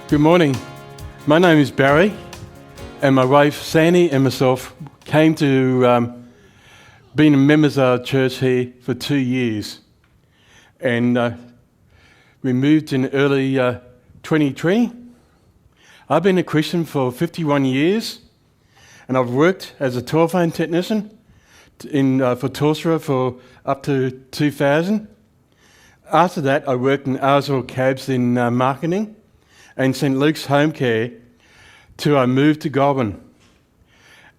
Good morning. My name is Barry, and my wife Sandy and myself came to being members of our church here for 2 years. And we moved in early 2020. I've been a Christian for 51 years, and I've worked as a telephone technician for Telstra for up to 2000. After that, I worked in Arsville Cabs in marketing and St. Luke's Home Care till I moved to Goulburn.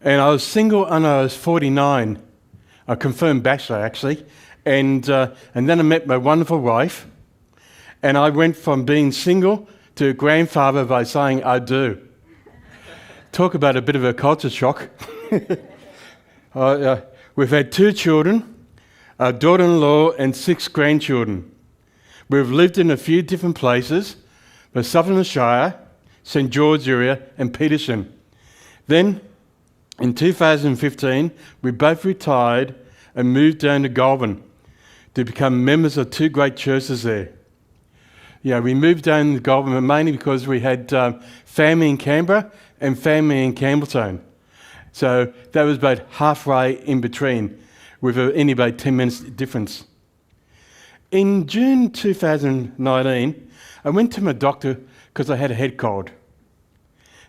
And I was single and I was 49, a confirmed bachelor actually, and then I met my wonderful wife, and I went from being single to a grandfather by saying I do. Talk about a bit of a culture shock. We've had 2 children, a daughter-in-law and 6 grandchildren. We've lived in a few different places, but Sutherland Shire, St George area and Peterson. Then in 2015 we both retired and moved down to Goulburn to become members of 2 great churches there. Yeah, we moved down to Goulburn mainly because we had family in Canberra and family in Campbelltown. So that was about halfway in between, with only about 10 minutes difference. In June 2019, I went to my doctor because I had a head cold.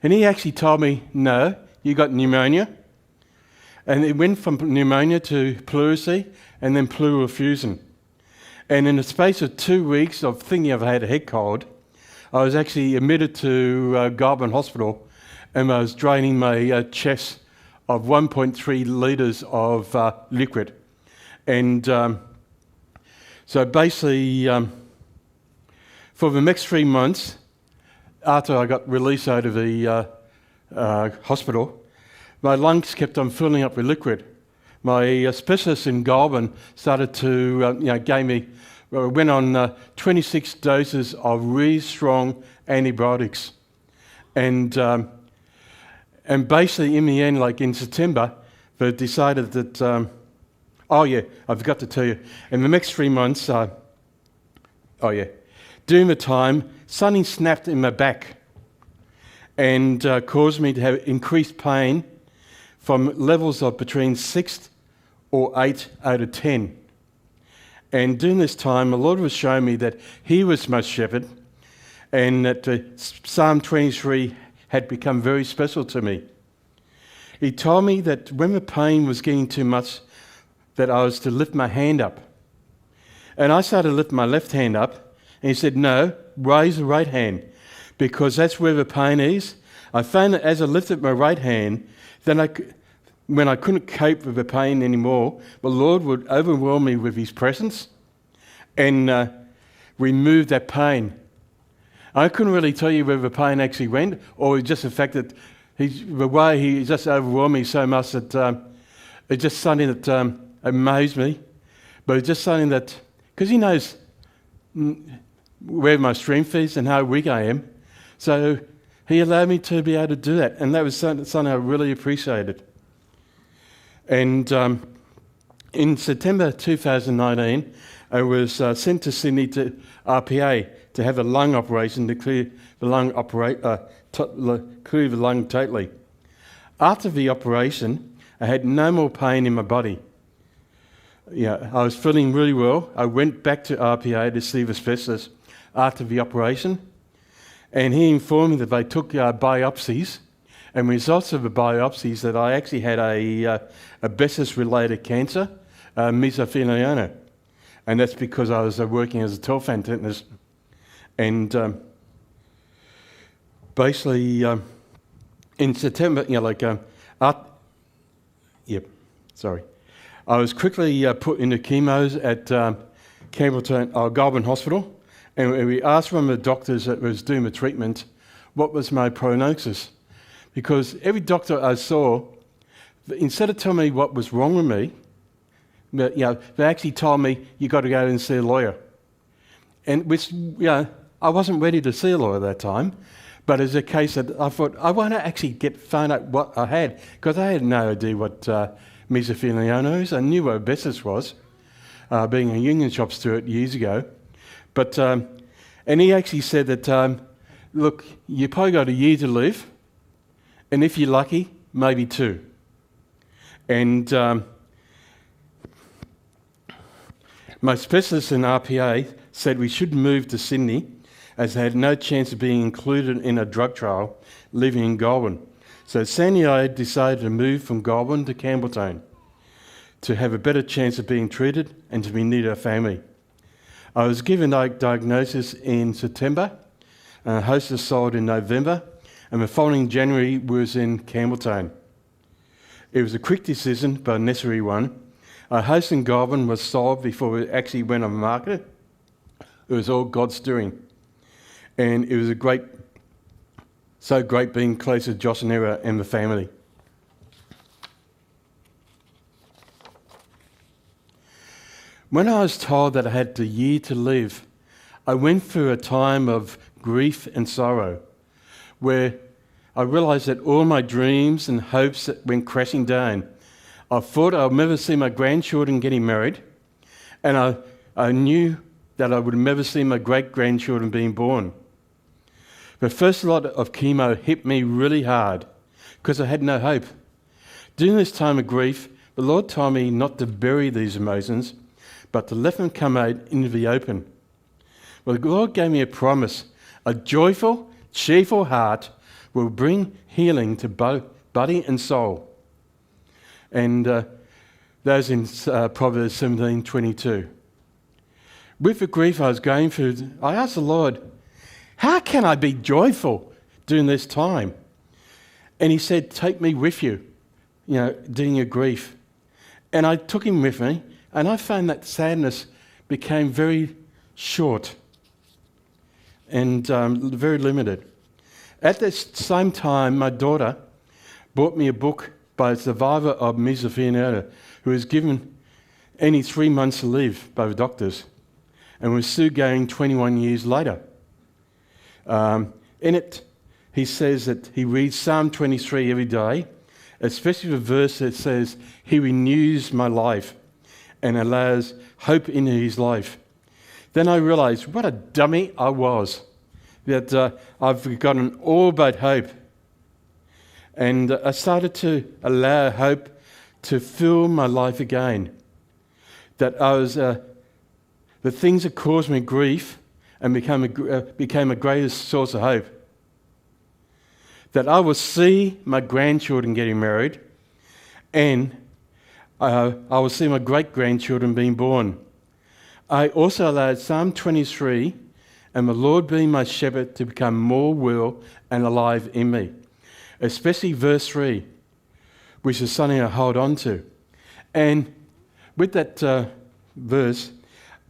And he actually told me, no, you got pneumonia. And it went from pneumonia to pleurisy and then pleural effusion. And in the space of 2 weeks of thinking I've had a head cold, I was actually admitted to Goulburn Hospital, and I was draining my chest of 1.3 litres of liquid. And so basically, for the next 3 months, after I got released out of the hospital, my lungs kept on filling up with liquid. My specialist in Goulburn started to, gave me, went on 26 doses of really strong antibiotics. And basically in the end, like in September, they decided that, I forgot to tell you, in the next 3 months, during the time, something snapped in my back and caused me to have increased pain from levels of between 6 or 8 out of 10. And during this time, the Lord was showing me that He was my shepherd, and that Psalm 23 had become very special to me. He told me that when the pain was getting too much, that I was to lift my hand up. And I started to lift my left hand up, and he said, no, raise the right hand, because that's where the pain is. I found that as I lifted my right hand, then when I couldn't cope with the pain anymore, the Lord would overwhelm me with His presence and remove that pain. I couldn't really tell you where the pain actually went, or just the fact that the way He just overwhelmed me so much that it's just something that amazed me. But it's just something that, because He knows where my strength is and how weak I am, so He allowed me to be able to do that, and that was something I really appreciated. And in September 2019, I was sent to Sydney to RPA to have a lung operation to clear the lung totally. After the operation, I had no more pain in my body. Yeah, I was feeling really well. I went back to RPA to see the specialist after the operation, and he informed me that they took biopsies, and results of the biopsies that I actually had a asbestos-related cancer, mesothelioma, and that's because I was working as a telephone technician. And basically, in September, I was quickly put into chemos at Campbelltown, Goulburn Hospital, and we asked one of the doctors that was doing the treatment what was my prognosis. Because every doctor I saw, instead of telling me what was wrong with me, they actually told me, you got to go and see a lawyer. And which, I wasn't ready to see a lawyer at that time, but it's a case that I thought, I want to actually find out what I had, because I had no idea what mesothelioma is. I knew what asbestos was, being a union shop steward years ago. But, and he actually said that look, you probably got a year to live, and if you're lucky, maybe 2. And my specialist in RPA said we should move to Sydney as they had no chance of being included in a drug trial living in Goulburn. So Sandy and I decided to move from Goulburn to Campbelltown to have a better chance of being treated and to be near our family. I was given a diagnosis in September, and a host was sold in November, and the following January was in Campbelltown. It was a quick decision, but a necessary one. Our house in Goulburn was sold before we actually went on the market. It was all God's doing. And it was so great being close to Josh and Era and the family. When I was told that I had a year to live, I went through a time of grief and sorrow where I realised that all my dreams and hopes went crashing down. I thought I would never see my grandchildren getting married, and I knew that I would never see my great-grandchildren being born. The first lot of chemo hit me really hard because I had no hope. During this time of grief, the Lord told me not to bury these emotions, but to let them come out into the open. Well, the Lord gave me a promise. A joyful, cheerful heart will bring healing to both body and soul. And those in Proverbs 17:22. With the grief I was going through, I asked the Lord, how can I be joyful during this time? And he said, take me with you, during your grief. And I took him with me, and I found that sadness became very short and very limited. At this same time, my daughter bought me a book by a survivor of mesothelioma who was given only 3 months to live by the doctors and was still going 21 years later. In it, he says that he reads Psalm 23 every day, especially the verse that says, he renews my life and allows hope into his life. Then I realised what a dummy I was, that I've forgotten all about hope. And I started to allow hope to fill my life again. That I was, the things that caused me grief and became a greater source of hope. That I will see my grandchildren getting married, and I will see my great-grandchildren being born. I also allowed Psalm 23 and the Lord being my shepherd to become more real and alive in me, especially verse 3, which is something I hold on to. And with that verse,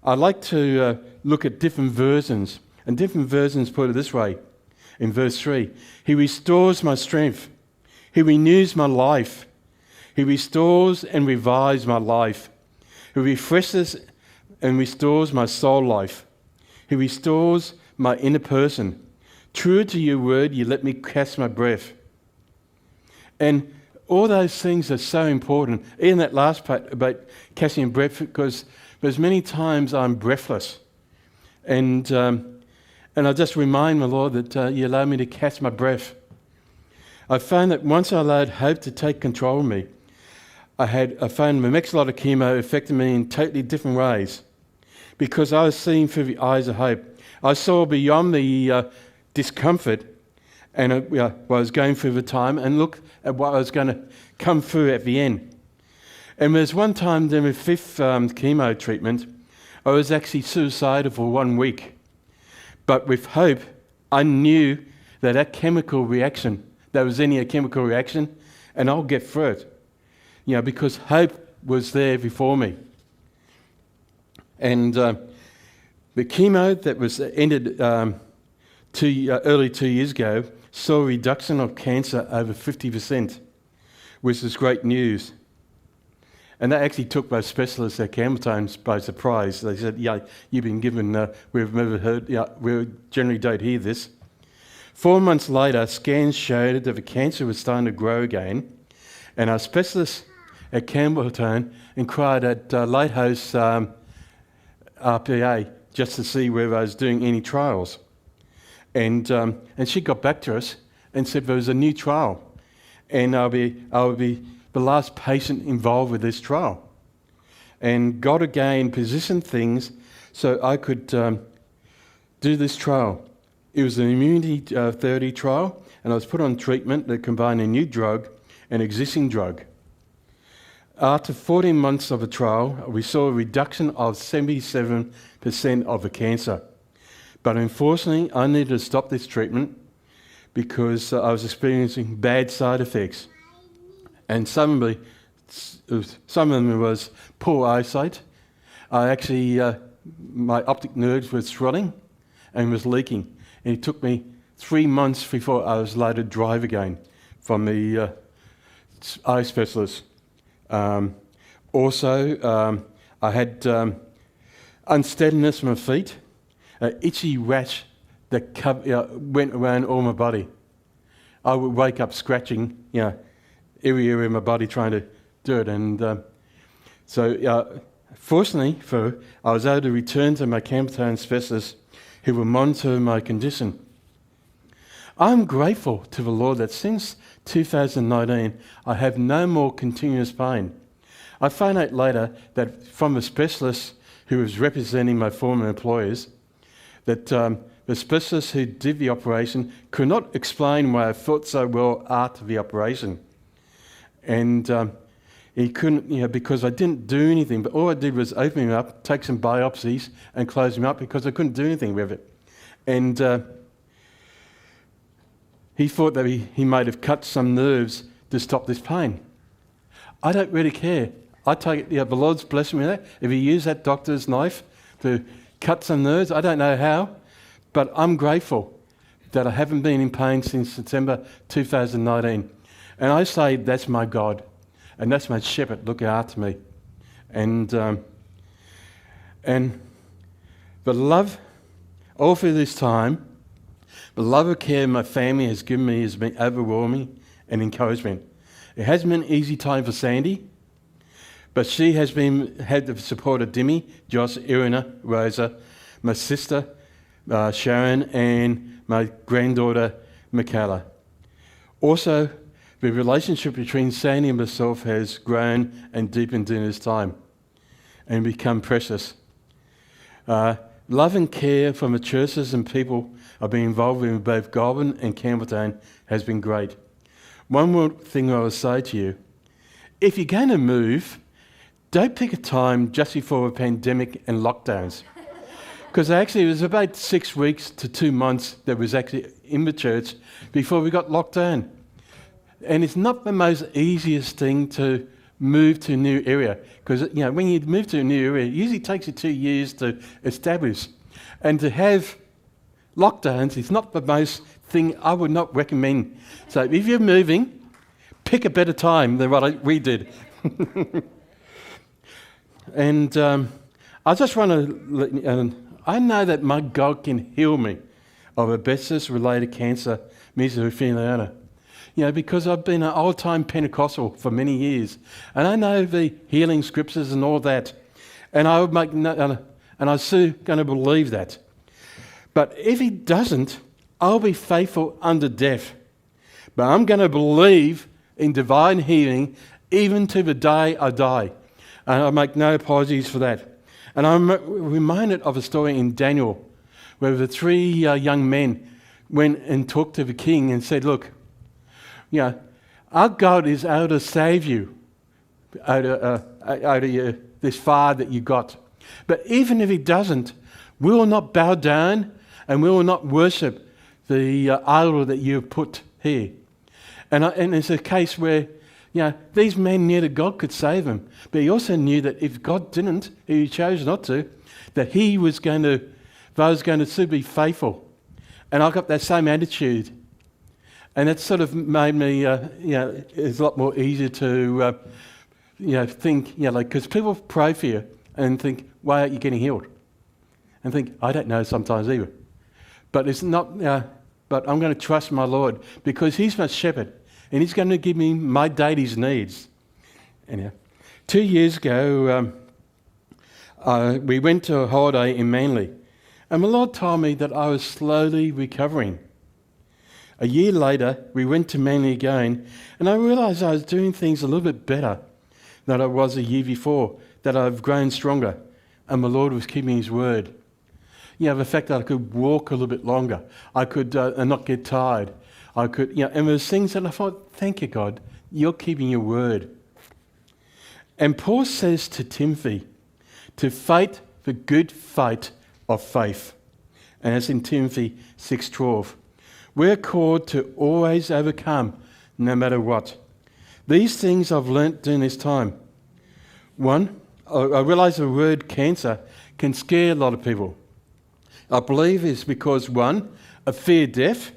I like to look at different versions, and different versions put it this way. In verse 3, he restores my strength. He renews my life. He restores and revives my life. He refreshes and restores my soul life. He restores my inner person. True to your word, you let me catch my breath. And all those things are so important. Even that last part about catching breath, because there's many times I'm breathless. And I just remind my Lord that you allow me to catch my breath. I found that once I allowed hope to take control of me, I found the next lot of chemo affected me in totally different ways because I was seeing through the eyes of hope. I saw beyond the discomfort and what I was going through the time and look at what I was going to come through at the end. And there's one time during the 5th chemo treatment, I was actually suicidal for 1 week. But with hope, I knew that chemical reaction, there was a chemical reaction, and I'll get through it. Because hope was there before me. And the chemo that was ended early 2 years ago saw a reduction of cancer over 50%, which is great news. And that actually took both specialists at Campbelltown by surprise. They said, yeah, you've been given, we've never heard, we generally don't hear this. 4 months later, scans showed that the cancer was starting to grow again, and our specialists at Campbelltown inquired at Lighthouse RPA just to see whether I was doing any trials. And she got back to us and said there was a new trial, and I'll be the last patient involved with this trial. And God again positioned things so I could do this trial. It was an immunity therapy trial, and I was put on treatment that combined a new drug and existing drug. After 14 months of a trial, we saw a reduction of 77% of the cancer. But unfortunately, I needed to stop this treatment because I was experiencing bad side effects. And some of them was poor eyesight. My optic nerves were swelling and was leaking. And it took me 3 months before I was allowed to drive again from the eye specialist. I had unsteadiness in my feet, an itchy rash that went around all my body. I would wake up scratching, every area of my body trying to do it. And fortunately, I was able to return to my Campbelltown specialist who will monitor my condition. I'm grateful to the Lord that since 2019, I have no more continuous pain. I found out later that from a specialist who was representing my former employers, that the specialist who did the operation could not explain why I felt so well after the operation. And he couldn't, because I didn't do anything, but all I did was open him up, take some biopsies and close him up because I couldn't do anything with it. And he thought that he might have cut some nerves to stop this pain. I don't really care. I take it, the Lord's blessed me with that. If he used that doctor's knife to cut some nerves, I don't know how, but I'm grateful that I haven't been in pain since September 2019. And I say that's my God, and that's my shepherd looking after me. And the love, all through this time, the love of care my family has given me has been overwhelming and encouragement. It hasn't been an easy time for Sandy, but she has had the support of Dimmy, Josh, Irina, Rosa, my sister, Sharon, and my granddaughter, Michaela. Also, the relationship between Sandy and myself has grown and deepened in this time and become precious. Love and care from the churches and people I've been involved with in both Goulburn and Campbelltown has been great. One more thing I will say to you, if you're going to move, don't pick a time just before a pandemic and lockdowns. Because actually it was about 6 weeks to 2 months that was actually in the church before we got locked down. And it's not the most easiest thing to move to a new area. Because when you move to a new area, it usually takes you 2 years to establish. And to have lockdowns is not the most thing I would not recommend. So if you're moving, pick a better time than what we did. And I just want to, I know that my God can heal me of asbestos-related cancer, mesothelioma. Because I've been an old-time Pentecostal for many years, and I know the healing scriptures and all that, and I'm still going to believe that. But if he doesn't, I'll be faithful unto death. But I'm going to believe in divine healing even to the day I die. And I make no apologies for that. And I'm reminded of a story in Daniel where the 3 young men went and talked to the king and said, look, our God is able to save you out of this fire that you got. But even if he doesn't, we will not bow down and we will not worship the idol that you have put here. And it's a case where, these men knew that God could save them. But he also knew that if God didn't, if he chose not to, that they was going to still be faithful. And I got that same attitude. And it sort of made me, it's a lot more easier to, think, because people pray for you and think, why aren't you getting healed? And think, I don't know sometimes either. But it's not, but I'm going to trust my Lord because he's my shepherd and he's going to give me my daily's needs. Anyhow, 2 years ago, we went to a holiday in Manly And the Lord told me that I was slowly recovering. A year later, we went to Manly again, and I realised I was doing things a little bit better than I was a year before, that I've grown stronger, and the Lord was keeping his word. The fact that I could walk a little bit longer, I could not get tired. I could, and there's things that I thought, thank you, God, you're keeping your word. And Paul says to Timothy, to fight the good fight of faith. And that's in Timothy 6:12. We're called to always overcome, no matter what. These things I've learnt during this time. One, I realise the word cancer can scare a lot of people. I believe it's because, one, of fear of death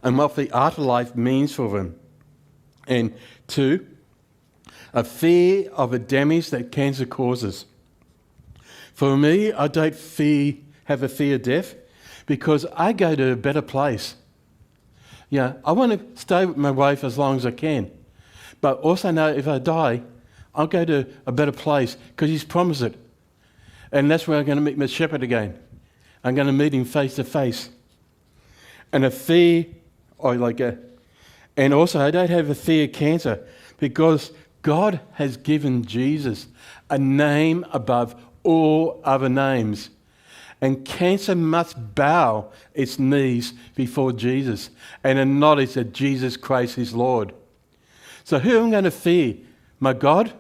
and what the afterlife means for them. And two, a fear of the damage that cancer causes. For me, I don't have a fear of death because I go to a better place. I want to stay with my wife as long as I can. But also know if I die, I'll go to a better place because he's promised it. And that's where I'm going to meet my shepherd again. I'm going to meet him face to face. And a fear, and also I don't have a fear of cancer because God has given Jesus a name above all other names. And cancer must bow its knees before Jesus and acknowledge that Jesus Christ is Lord. So who am I going to fear? My God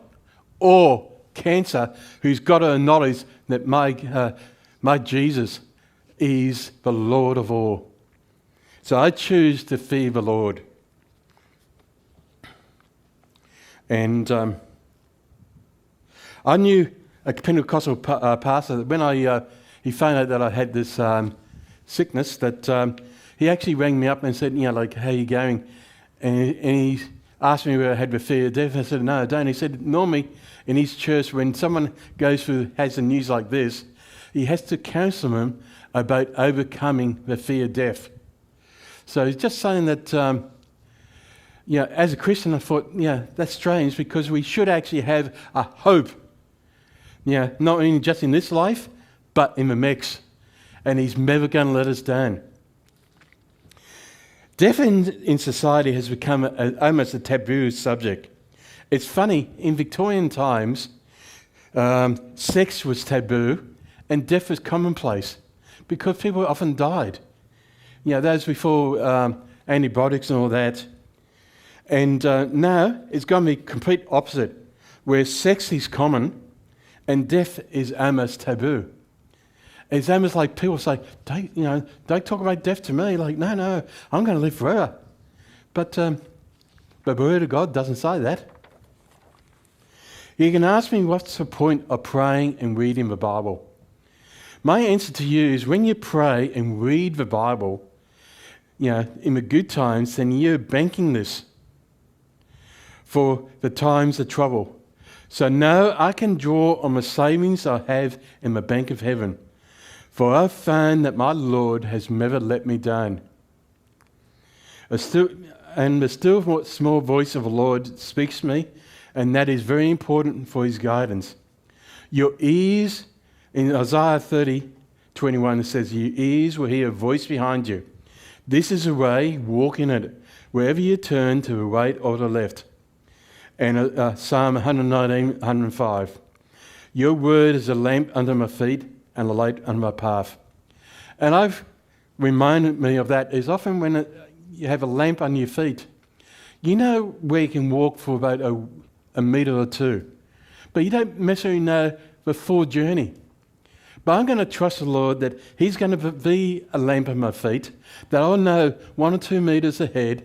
or cancer, who's got to acknowledge that my Jesus is the Lord of all. So I choose to fear the Lord. And I knew a Pentecostal pastor that when he found out that I had this sickness, that he actually rang me up and said, how you going? And he asked me whether I had the fear of death. I said, no, I don't. He said, normally in his church, when someone has the news like this, he has to counsel them about overcoming the fear of death. So he's just saying that, as a Christian, I thought, that's strange because we should actually have a hope. Not only just in this life, but in the next. And he's never going to let us down. Death in society has become almost a taboo subject. It's funny, in Victorian times, sex was taboo and death was commonplace because people often died. That was before antibiotics and all that. And now it's going to be complete opposite, where sex is common and death is almost taboo. It's almost like people say, don't talk about death to me. Like, no, I'm going to live forever. But the Word of God doesn't say that. You can ask me what's the point of praying and reading the Bible. My answer to you is when you pray and read the Bible, in the good times, then you're banking this for the times of trouble. So now I can draw on the savings I have in the bank of heaven. For I've found that my Lord has never let me down. The still small voice of the Lord speaks to me, and that is very important for his guidance. Your ears, in Isaiah 30:21, it says, your ears will hear a voice behind you. This is the way, walk in it, wherever you turn, to the right or the left. And Psalm 119:105. Your word is a lamp under my feet and a light on my path. And I've reminded me of that is often when you have a lamp on your feet, where you can walk for about a metre or two, but you don't necessarily know the full journey. But I'm going to trust the Lord that he's going to be a lamp on my feet, that I'll know 1 or 2 metres ahead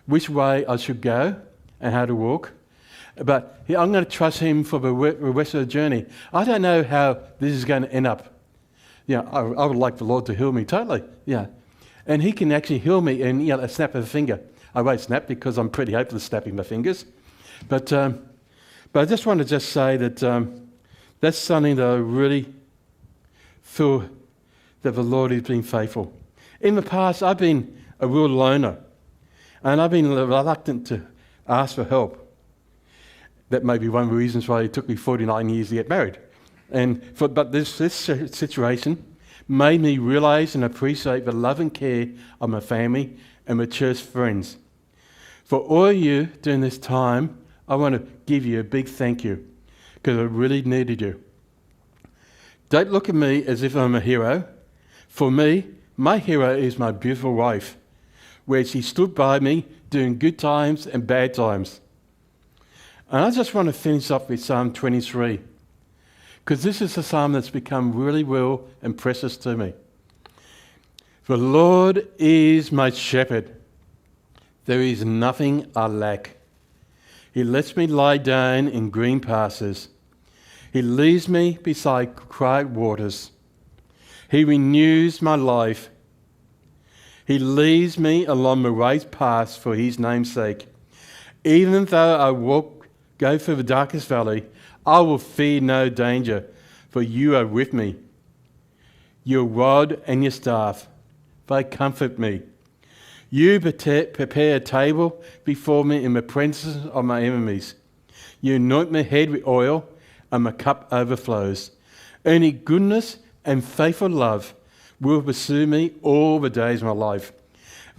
which way I should go and how to walk. But I'm going to trust him for the rest of the journey. I don't know how this is going to end up. I would like the Lord to heal me totally. And he can actually heal me in a snap of a finger. I won't snap because I'm pretty hopeless snapping my fingers. But I just want to say that that's something that I really feel that the Lord has been faithful. In the past, I've been a real loner. And I've been reluctant to ask for help. That may be one of the reasons why it took me 49 years to get married. But this situation, made me realize and appreciate the love and care of my family and my church friends. For all of you during this time, I want to give you a big thank you because I really needed you. Don't look at me as if I'm a hero. For me, my hero is my beautiful wife, where she stood by me during good times and bad times. And I just want to finish up with Psalm 23, because this is a psalm that's become really real and precious to me. The Lord is my shepherd. There is nothing I lack. He lets me lie down in green pastures. He leads me beside quiet waters. He renews my life. He leads me along the right paths for his name's sake. Even though I go through the darkest valley, I will fear no danger, for you are with me. Your rod and your staff, they comfort me. You prepare a table before me in the presence of my enemies. You anoint my head with oil, and my cup overflows. Only goodness and faithful love will pursue me all the days of my life,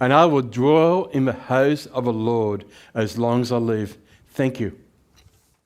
and I will dwell in the house of the Lord as long as I live. Thank you.